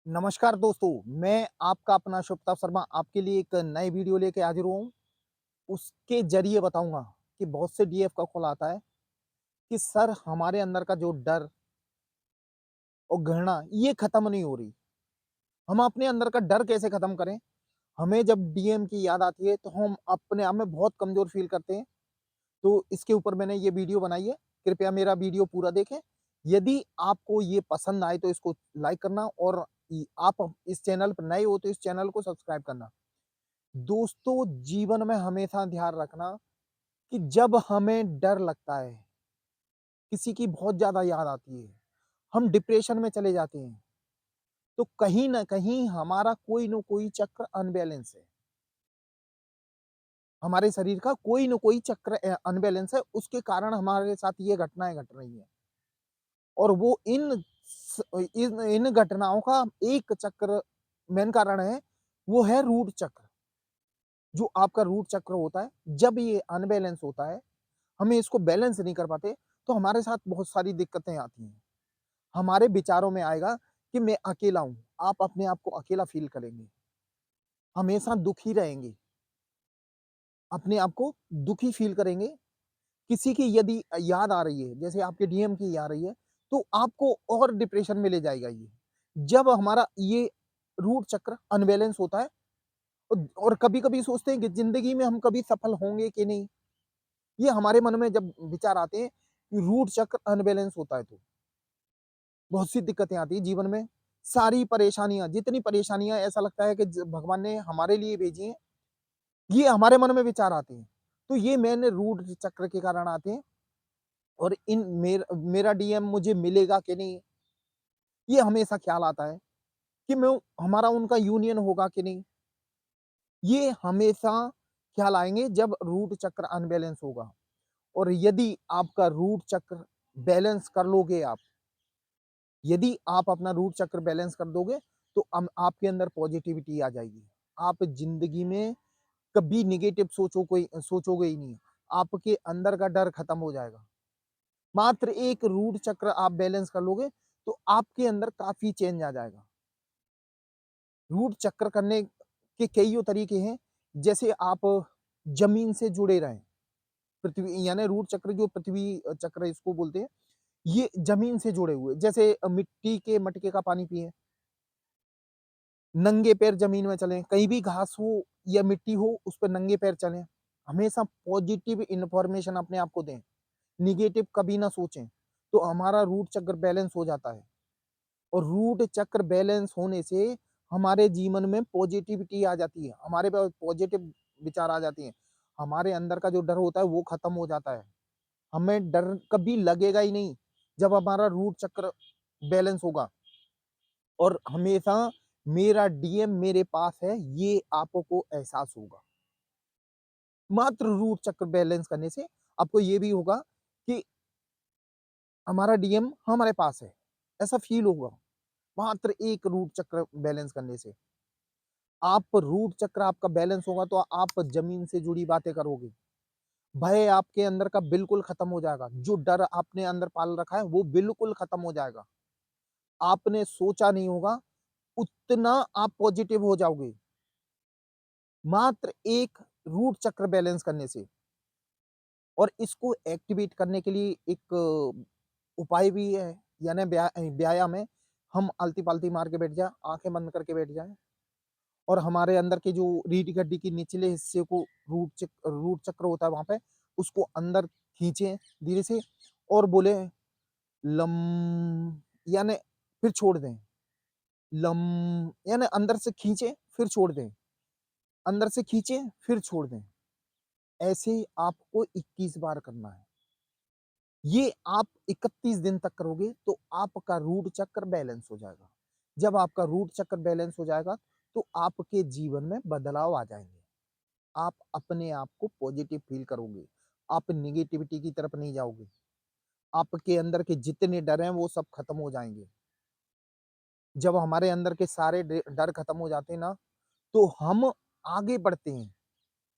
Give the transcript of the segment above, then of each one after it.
नमस्कार दोस्तों, मैं आपका अपना शुभता शर्मा आपके लिए एक नई वीडियो लेके हाजिर हुआ हूँ। उसके ज़रिए बताऊँगा कि बहुत से डीएफ का कॉल आता है कि सर हमारे अंदर का जो डर और घृणा ये खत्म नहीं हो रही। हम अपने अंदर का डर कैसे खत्म करें? हमें जब डीएम की याद आती है तो हम अपने आप में बहुत कमज़ोर फ़ील करते हैं। तो इसके ऊपर मैंने ये वीडियो बनाई है। कृपया मेरा वीडियो पूरा देखें। यदि आपको ये पसंद आए तो इसको लाइक करना और आप इस चैनल पर नए हो तो इस चैनल को सब्सक्राइब करना। दोस्तों, जीवन में हमेशा ध्यान रखना कि जब हमें डर लगता है, किसी की बहुत ज़्यादा याद आती है, हम डिप्रेशन में चले जाते हैं, तो कहीं न कहीं हमारा कोई न कोई चक्र अनबैलेंस है। हमारे शरीर का कोई न कोई चक्र अनबैलेंस है, उसके कारण हमारे साथ ये घटनाएँ घट रही हैं। और वो इन घटनाओं का एक चक्र मेन कारण है, वो है रूट चक्र। जो आपका रूट चक्र होता है, जब ये अनबैलेंस होता है, हमें इसको बैलेंस नहीं कर पाते, तो हमारे साथ बहुत सारी दिक्कतें आती हैं। हमारे विचारों में आएगा कि मैं अकेला हूँ, आप अपने आप को अकेला फ़ील करेंगे, हमेशा दुखी रहेंगे, अपने आप को दुखी फ़ील करेंगे। किसी की यदि याद आ रही है, जैसे आपके डीएम की आ रही है, तो आपको और डिप्रेशन में ले जाएगा ये। जब हमारा ये रूट चक्र अनबैलेंस होता है और कभी-कभी सोचते हैं कि ज़िंदगी में हम कभी सफल होंगे कि नहीं? ये हमारे मन में जब विचार आते हैं, कि रूट चक्र अनबैलेंस होता है तो। बहुत सी दिक्कतें आती हैं जीवन में। सारी परेशानियाँ, जितनी परेशानियाँ ऐसा लगता है कि भगवान ने हमारे लिए भेजी हैं, ये हमारे मन में विचार आते हैं। तो ये मेन रूट चक्र के कारण आते हैं और इन मेरा डीएम मुझे मिलेगा कि नहीं, ये हमेशा ख्याल आता है कि मैं हमारा उनका यूनियन होगा कि नहीं। ये हमेशा ख्याल आएँगे जब रूट चक्र अनबैलेंस होगा और यदि आपका रूट चक्र बैलेंस कर लोगे आप, यदि आप अपना रूट चक्र बैलेंस कर दोगे, तो आपके अंदर पॉजिटिविटी आ जाएगी। आप ज़िंदगी में कभी नेगेटिव सोचोगे ही नहीं। आपके अंदर का डर खत्म हो जाएगा। मात्र एक रूट चक्र आप बैलेंस कर लोगे, तो आपके अंदर काफ़ी चेंज आ जाएगा। रूट चक्र करने के कइयों तरीके हैं, जैसे आप ज़मीन से जुड़े रहें। पृथ्वी यानी रूट चक्र जो पृथ्वी चक्र इसको बोलते हैं, ये ज़मीन से जुड़े हुए। जैसे मिट्टी के मटके का पानी पिएँ। नंगे पैर ज़मीन में चलें, कहीं भी घास हो या मिट्टी हो, उस पे नंगे पैर चलें। हमेशा पॉज़िटिव इन्फॉर्मेशन अपने आप को दें, नेगेटिव कभी ना सोचें, तो हमारा रूट चक्र बैलेंस हो जाता है और रूट चक्र बैलेंस होने से हमारे जीवन में पॉज़िटिविटी आ जाती है, हमारे पास पॉज़िटिव विचार आ जाती हैं। हमारे अंदर का जो डर होता है, वो खत्म हो जाता है। हमें डर कभी लगेगा ही नहीं, जब हमारा रूट चक्र बैलेंस होगा और हमेशा मेरा डीएम मेरे पास है, ये आपको एहसास होगा। मात्र रूट चक्र बैलेंस करने से आपको ये भी होगा कि हमारा डीएम हमारे पास है, ऐसा फ़ील होगा। मात्र एक रूट चक्र बैलेंस करने से। आप रूट चक्र आपका बैलेंस होगा तो आप ज़मीन से जुड़ी बातें करोगे। भय आपके अंदर का बिल्कुल खत्म हो जाएगा। जो डर आपने अंदर पाल रखा है, वो बिल्कुल खत्म हो जाएगा। आपने सोचा नहीं होगा, उतना आप पॉज़िटिव हो जाओगे। मात्र एक रूट चक्र बैलेंस करने से और इसको एक्टिवेट करने के लिए एक उपाय भी है, यानी व्यायाम है। हम आलती-पालती मार के बैठ जाएँ, आँखें बंद करके बैठ जाएँ और हमारे अंदर के जो रीढ़ की हड्डी के निचले हिस्से को रूट चक्र होता है वहाँ पे, उसको अंदर खींचे धीरे से और बोले लम यानी फिर छोड़ दें। लम यानी अंदर से खींचे, फिर छोड़ दें। अंदर से खींचे, फिर छोड़ दें। ऐसे आपको 21 बार करना है। ये आप 31 दिन तक करोगे तो आपका रूट चक्र बैलेंस हो जाएगा। जब आपका रूट चक्र बैलेंस हो जाएगा, तो आपके जीवन में बदलाव आ जाएँगे। आप अपने आप को पॉजिटिव फ़ील करोगे। आप नेगेटिविटी की तरफ नहीं जाओगे। आपके अंदर के जितने डर हैं, वो सब खत्म हो जाएँगे। जब हमारे अंदर के सारे डर खत्म हो जाते हैं ना, तो हम आगे बढ़ते हैं।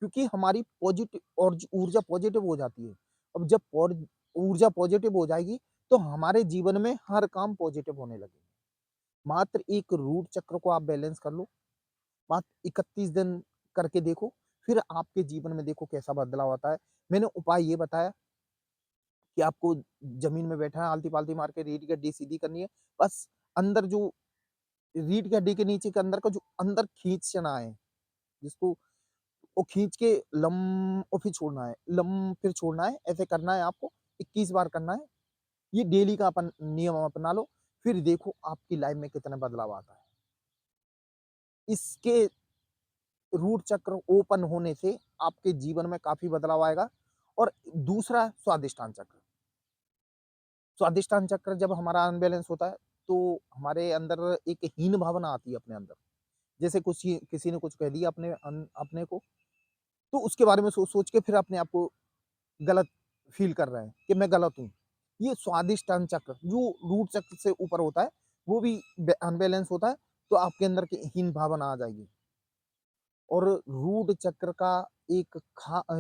क्योंकि हमारी पॉजिटिव और ऊर्जा पॉजिटिव हो जाती है। अब जब ऊर्जा पॉजिटिव हो जाएगी, तो हमारे जीवन में हर काम पॉजिटिव होने लगेगा। मात्र एक रूट चक्र को आप बैलेंस कर लो, मात्र 31 दिन करके देखो, फिर आपके जीवन में देखो कैसा बदलाव आता है। मैंने उपाय ये बताया कि आपको ज़मीन में बैठना है, आलती-पालती मार के रीढ़ की हड्डी सीधी करनी है। बस अंदर जो रीढ़ की हड्डी के नीचे के अंदर का जो अंदर खींचना है, जिसको वो खींच के और फिर छोड़ना है, फिर छोड़ना है, ऐसे करना है आपको, 21 बार करना है। ये डेली का अपन नियम अपना लो, फिर देखो आपकी लाइफ में कितना बदलाव आता है। इसके रूट चक्र ओपन होने से आपके जीवन में काफ़ी बदलाव आएगा। और दूसरा स्वादिष्टान चक्र। स्वादिष्टान चक्र जब हमारा अनबैलेंस होता है, तो हमारे अंदर एक हीन भावना आती है अपने अंदर। जैसे कुछ ही किसी ने कुछ कह दिया अपने को, तो उसके बारे में सोच-सोच के फिर अपने आप को गलत फ़ील कर रहे हैं कि मैं गलत हूँ। ये स्वादिष्टान चक्र जो रूट चक्र से ऊपर होता है, वो भी अनबैलेंस होता है, तो आपके अंदर की हीन भावना आ जाएगी। और रूट चक्र का एक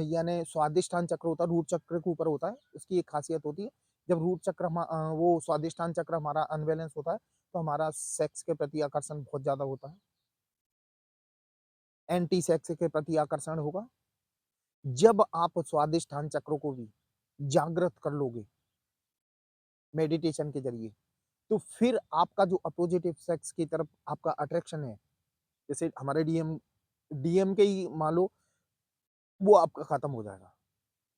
यानी स्वादिष्टान चक्र होता है, रूट चक्र के ऊपर होता है, उसकी एक खासियत होती है। जब रूट चक्र वो स्वादिष्टान चक्र हमारा अनबैलेंस होता है, तो हमारा सेक्स के प्रति आकर्षण बहुत ज़्यादा होता है। एंटी सेक्स के प्रति आकर्षण होगा। जब आप स्वादिष्टान चक्र को भी जागृत कर लोगे मेडिटेशन के ज़रिए, तो फिर आपका जो अपोजिटिव सेक्स की तरफ आपका अट्रैक्शन है, जैसे हमारे डीएम के ही मान लो, वो आपका खत्म हो जाएगा।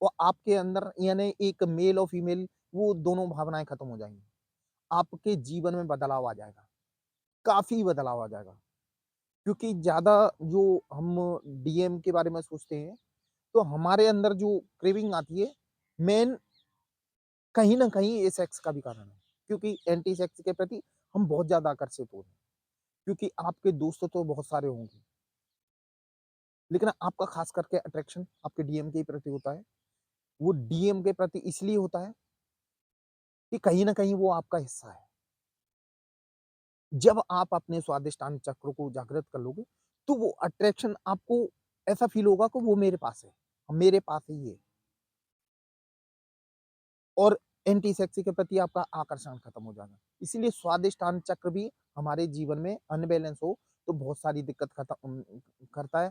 और आपके अंदर यानी एक मेल और फीमेल वो दोनों भावनाएँ खत्म हो जाएँगी। आपके जीवन में बदलाव आ जाएगा, काफ़ी बदलाव आ जाएगा। क्योंकि ज़्यादा जो हम डीएम के बारे में सोचते हैं, तो हमारे अंदर जो क्रेविंग आती है, मेन कहीं न कहीं ये सेक्स का भी कारण है। क्योंकि एंटी सेक्स के प्रति हम बहुत ज़्यादा आकर्षित हो रहे हैं। क्योंकि आपके दोस्त तो बहुत सारे होंगे, लेकिन आपका ख़ास करके अट्रैक्शन आपके डीएम के प्रति होता है। वो डीएम के प्रति इसलिए होता है कि कहीं न कहीं वो आपका हिस्सा है। जब आप अपने स्वादिष्टान चक्र को जागृत कर लोगे, तो वो अट्रैक्शन आपको ऐसा फ़ील होगा कि वो मेरे पास है, मेरे पास ही है। और एंटी सेक्सी के प्रति आपका आकर्षण खत्म हो जाएगा। इसीलिए स्वादिष्टान चक्र भी हमारे जीवन में अनबैलेंस हो, तो बहुत सारी दिक्कत करता है।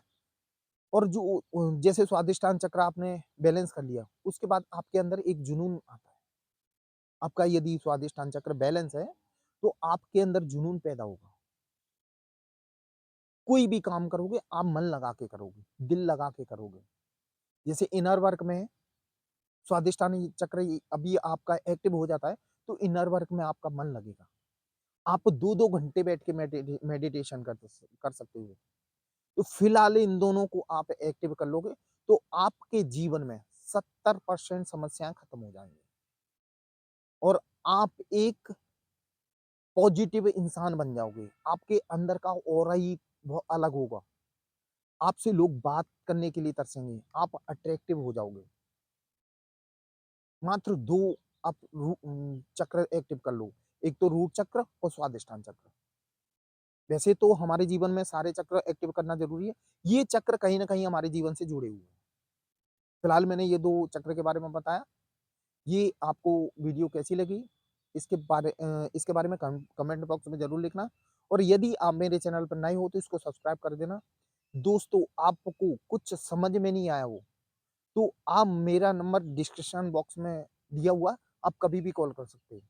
और जो जैसे स्वादिष्टान चक्र आपने बैलेंस कर लिया, उसके बाद आपके अंदर एक जुनून आता है। आपका यदि स्वादिष्टान चक्र बैलेंस है, तो आपके अंदर जुनून पैदा होगा। कोई भी काम करोगे, आप मन लगा के करोगे, दिल लगा के करोगे। जैसे इनर वर्क में स्वादिष्टान चक्र अभी आपका एक्टिव हो जाता है, तो इनर वर्क में आपका मन लगेगा। आप 2-2 घंटे बैठ के मेडिटेशन कर सकते हो। तो फिलहाल इन दोनों को आप एक्टिव कर लोगे, तो आपके जीवन में 70% समस्याएँ खत्म हो जाएँगी। और आप एक पॉजिटिव इंसान बन जाओगे। आपके अंदर का ऑरा ही अलग होगा। आपसे लोग बात करने के लिए तरसेंगे। आप अट्रैक्टिव हो जाओगे। मात्र 2 आप चक्र एक्टिव कर लो। एक तो रूट चक्र और स्वादिष्टान चक्र। वैसे तो हमारे जीवन में सारे चक्र एक्टिव करना ज़रूरी है। ये चक्र कहीं न कहीं हमारे जीवन से जुड़े हुए हैं। फिलहाल मैंने ये 2 चक्र के बारे में बताया। ये आपको वीडियो कैसी लगी? इसके बारे में कमेंट बॉक्स में ज़रूर लिखना। और यदि आप मेरे चैनल पर नए हो तो इसको सब्सक्राइब कर देना। दोस्तों, आपको कुछ समझ में नहीं आया हो, तो आप मेरा नंबर डिस्क्रिप्शन बॉक्स में दिया हुआ, आप कभी भी कॉल कर सकते हो।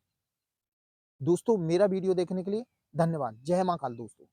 दोस्तों, मेरा वीडियो देखने के लिए धन्यवाद। जय माँ काल दोस्तों।